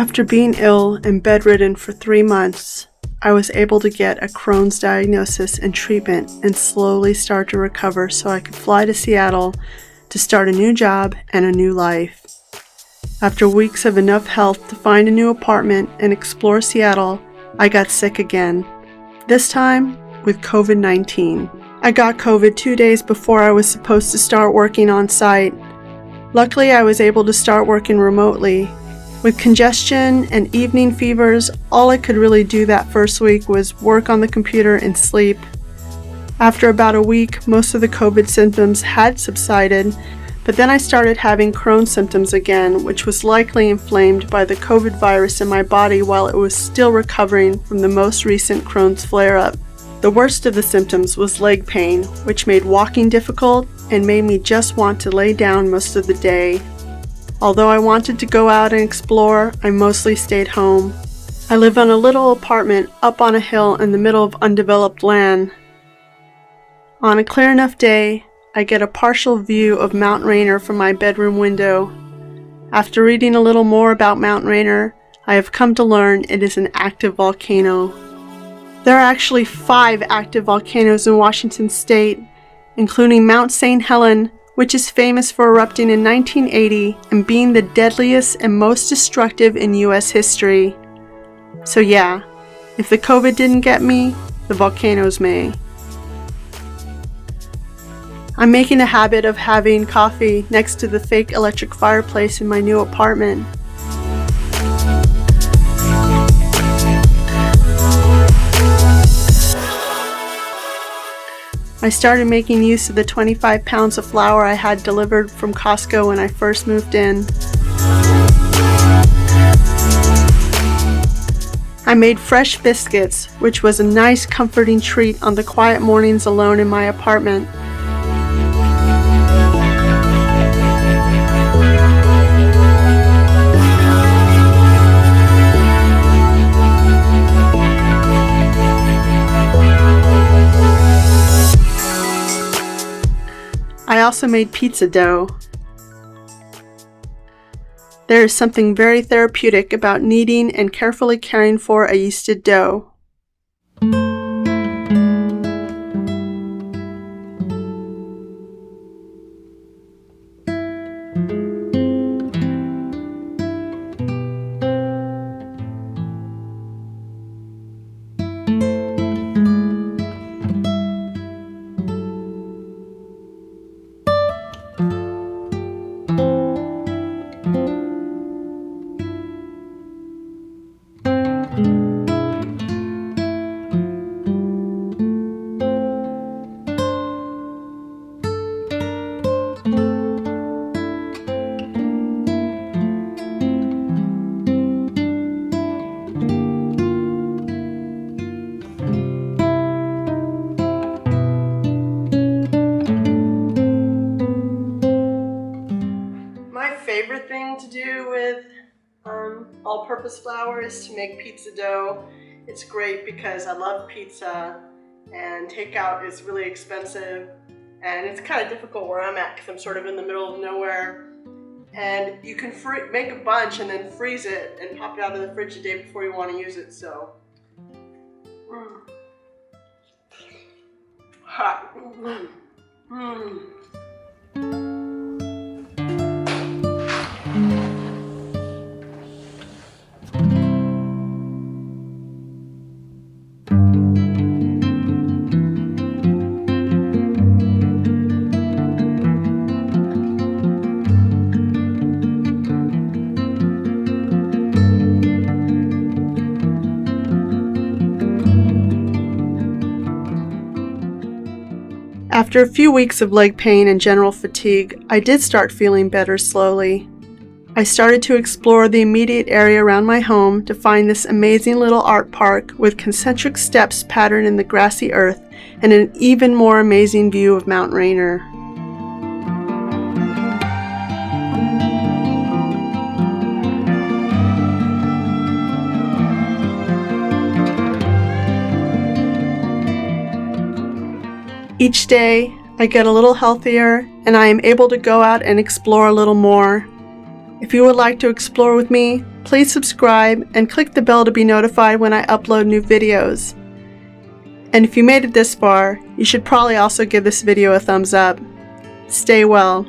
After being ill and bedridden for 3 months, I was able to get a Crohn's diagnosis and treatment and slowly start to recover so I could fly to Seattle to start a new job and a new life. After weeks of enough health to find a new apartment and explore Seattle, I got sick again, this time with COVID-19. I got COVID 2 days before I was supposed to start working on site. Luckily, I was able to start working remotely. With congestion and evening fevers, all I could really do that first week was work on the computer and sleep. After about a week, most of the COVID symptoms had subsided, but then I started having Crohn symptoms again, which was likely inflamed by the COVID virus in my body while it was still recovering from the most recent Crohn's flare-up. The worst of the symptoms was leg pain, which made walking difficult and made me just want to lay down most of the day. Although I wanted to go out and explore, I mostly stayed home. I live on a little apartment up on a hill in the middle of undeveloped land. On a clear enough day, I get a partial view of Mount Rainier from my bedroom window. After reading a little more about Mount Rainier, I have come to learn it is an active volcano. There are actually 5 active volcanoes in Washington state, including Mount St. Helens, which is famous for erupting in 1980 and being the deadliest and most destructive in US history. So yeah, if the COVID didn't get me, the volcanoes may. I'm making a habit of having coffee next to the fake electric fireplace in my new apartment. I started making use of the 25 pounds of flour I had delivered from Costco when I first moved in. I made fresh biscuits, which was a nice comforting treat on the quiet mornings alone in my apartment. I also made pizza dough. There is something very therapeutic about kneading and carefully caring for a yeasted dough. Favorite thing to do with all-purpose flour is to make pizza dough. It's great because I love pizza and takeout is really expensive and it's kind of difficult where I'm at because I'm sort of in the middle of nowhere, and you can make a bunch and then freeze it and pop it out of the fridge the day before you want to use it. So hot. After a few weeks of leg pain and general fatigue, I did start feeling better slowly. I started to explore the immediate area around my home to find this amazing little art park with concentric steps patterned in the grassy earth and an even more amazing view of Mount Rainier. Each day, I get a little healthier and I am able to go out and explore a little more. If you would like to explore with me, Please subscribe and click the bell to be notified when I upload new videos. And if you made it this far, you should probably also give this video a thumbs up. Stay well.